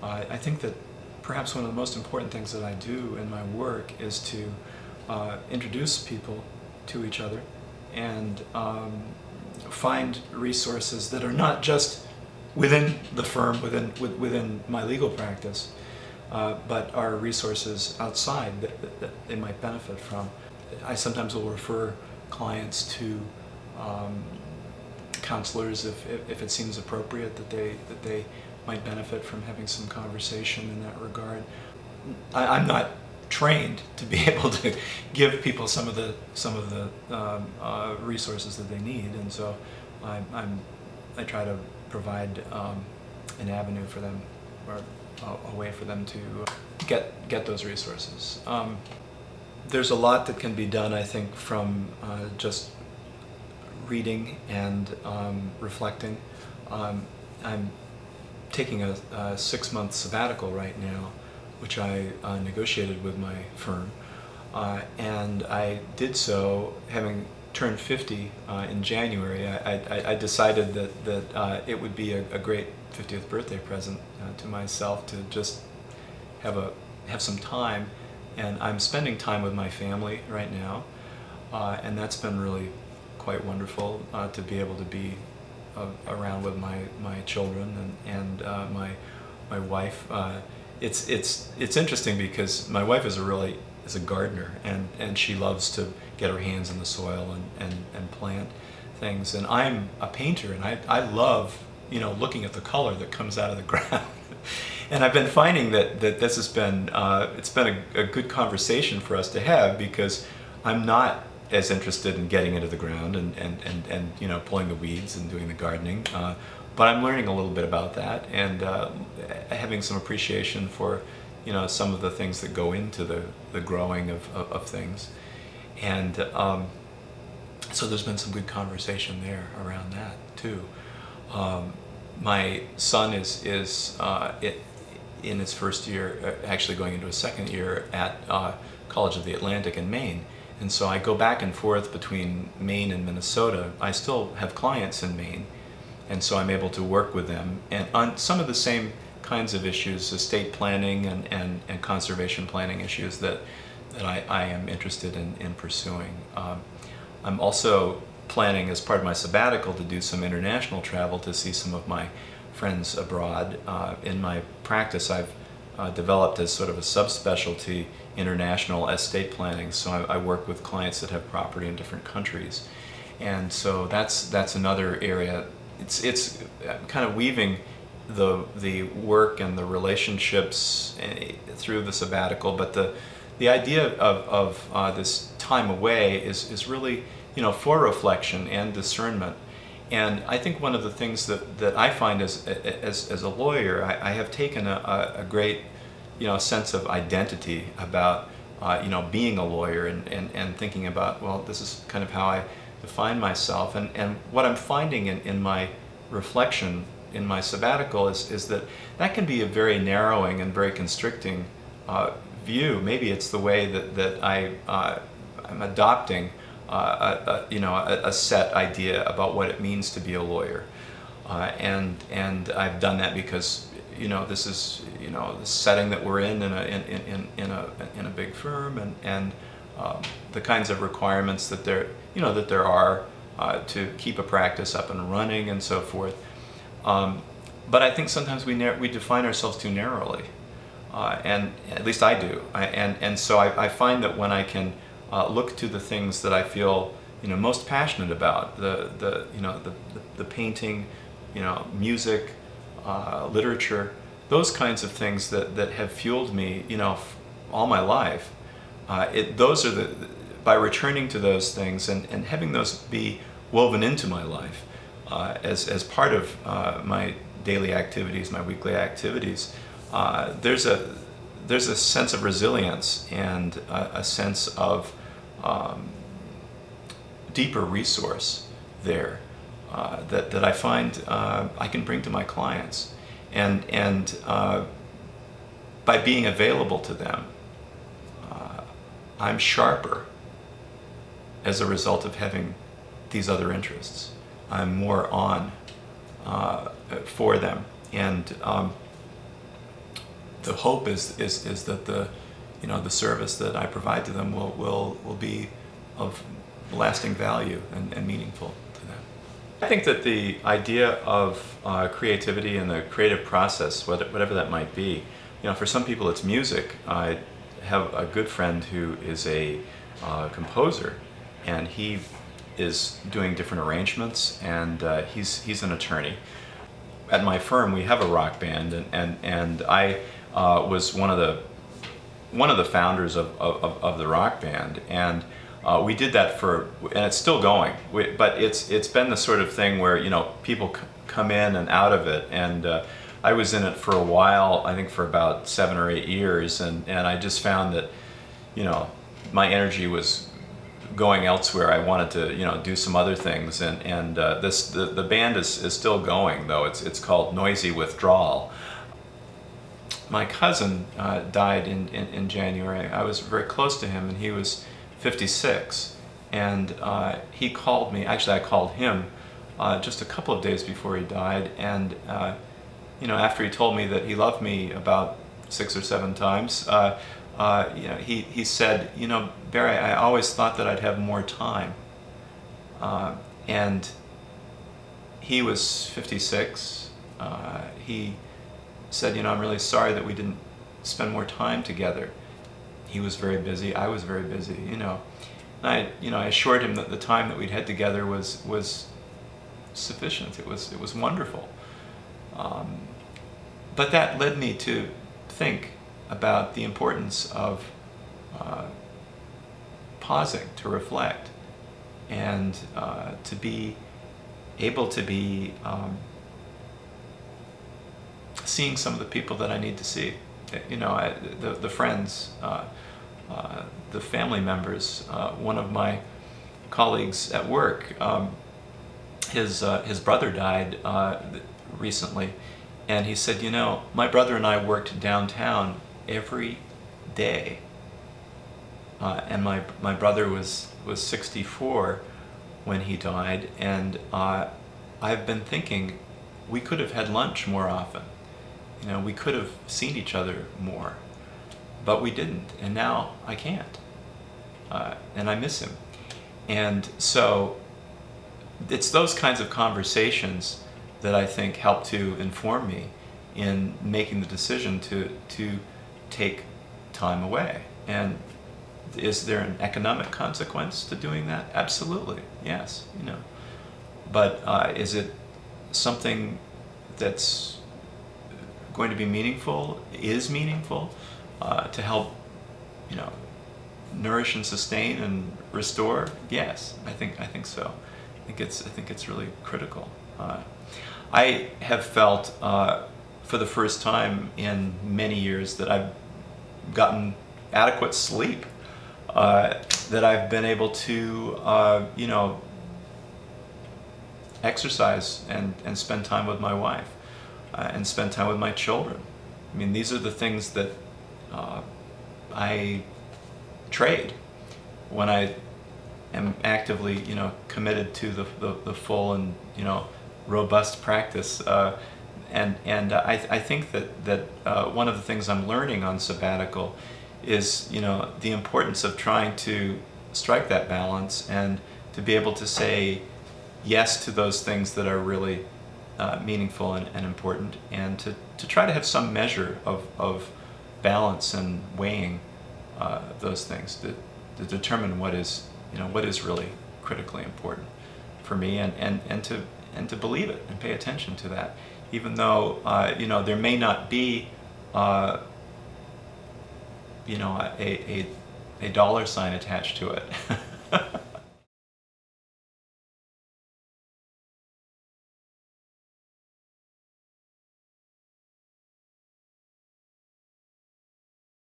I think that perhaps one of the most important things that I do in my work is to introduce people to each other and find resources that are not just within the firm, within my legal practice, but are resources outside that they might benefit from. I sometimes will refer clients to counselors if it seems appropriate that they might benefit from having some conversation in that regard. I'm not trained to be able to give people some of the resources that they need, and so I try to provide an avenue for them, or a way for them to get those resources. There's a lot that can be done, I think, from just reading and reflecting. I'm taking a 6-month sabbatical right now, which I negotiated with my firm, and I did so having turned 50 in January. I decided that it would be a great 50th birthday present to myself to just have some time, and I'm spending time with my family right now, and that's been really quite wonderful to be able to be around with my children and my wife. It's interesting because my wife is a gardener, and she loves to get her hands in the soil and plant things, and I'm a painter, and I love, you know, looking at the color that comes out of the ground. And I've been finding that this has been it's been a good conversation for us to have, because I'm not as interested in getting into the ground and you know, pulling the weeds and doing the gardening, but I'm learning a little bit about that, and having some appreciation for, you know, some of the things that go into the growing of things, and so there's been some good conversation there around that too. My son is in his first year, actually going into his second year at College of the Atlantic in Maine. And so I go back and forth between Maine and Minnesota. I still have clients in Maine, and so I'm able to work with them and on some of the same kinds of issues, estate planning and conservation planning issues that I am interested in pursuing. I'm also planning, as part of my sabbatical, to do some international travel to see some of my friends abroad. In my practice, I've developed as sort of a subspecialty international estate planning, so I work with clients that have property in different countries, and so that's another area. It's kind of weaving the work and the relationships through the sabbatical, but the idea of this time away is really, you know, for reflection and discernment. And I think one of the things that I find as a lawyer, I have taken a great, you know, sense of identity about, you know, being a lawyer and thinking about, well, this is kind of how I define myself. And what I'm finding in my reflection in my sabbatical is that can be a very narrowing and very constricting view. Maybe it's the way that I'm adopting you know, a set idea about what it means to be a lawyer, and I've done that because, you know, this is, you know, the setting that we're in a big firm, and the kinds of requirements that there are to keep a practice up and running and so forth. But I think sometimes we define ourselves too narrowly, and at least I do. And so I find that when I can look to the things that I feel, you know, most passionate about, the painting, you know, music, literature, those kinds of things that have fueled me, you know, all my life. Those are by returning to those things and having those be woven into my life as part of my daily activities, my weekly activities. There's a sense of resilience and a sense of deeper resource there that I find I can bring to my clients, and by being available to them, I'm sharper as a result of having these other interests. I'm more on for them, and the hope is that the, you know, the service that I provide to them will be of lasting value and meaningful to them. I think that the idea of creativity and the creative process, whatever that might be, you know, for some people it's music. I have a good friend who is a composer, and he is doing different arrangements, and he's an attorney. At my firm we have a rock band, and I was one of the founders of the rock band, and we did that and it's still going, but it's been the sort of thing where, you know, people come in and out of it, and I was in it for a while, I think for about 7 or 8 years, and I just found that, you know, my energy was going elsewhere. I wanted to, you know, do some other things, and the band is still going, though. It's called Noisy Withdrawal. My cousin died in January. I was very close to him, and he was 56, and he called me. Actually, I called him just a couple of days before he died, and you know, after he told me that he loved me about 6 or 7 times, you know, he said, you know, Barry, I always thought that I'd have more time. And he was 56. He said, you know, I'm really sorry that we didn't spend more time together. He was very busy, I was very busy, you know. And I assured him that the time that we'd had together was sufficient. It was wonderful. But that led me to think about the importance of pausing, to reflect, and to be able to be seeing some of the people that I need to see. You know, the friends, the family members. One of my colleagues at work, his brother died recently, and he said, you know, my brother and I worked downtown every day, and my brother was 64 when he died, and I've been thinking we could have had lunch more often. You know, we could have seen each other more, but we didn't, and now I can't, and I miss him. And so it's those kinds of conversations that I think help to inform me in making the decision to take time away. And is there an economic consequence to doing that? Absolutely, yes, you know. But is it something that's going to be meaningful, is meaningful, to help, you know, nourish and sustain and restore? Yes, I think so. I think it's really critical. I have felt for the first time in many years that I've gotten adequate sleep, that I've been able to, you know, exercise and spend time with my wife, and spend time with my children. I mean, these are the things that I trade when I am actively, you know, committed to the full and, you know, robust practice. And I think that one of the things I'm learning on sabbatical is, you know, the importance of trying to strike that balance and to be able to say yes to those things that are really meaningful and important, and to try to have some measure of balance and weighing those things to determine what is, you know, what is really critically important for me, and to believe it and pay attention to that, even though you know, there may not be you know, a dollar sign attached to it.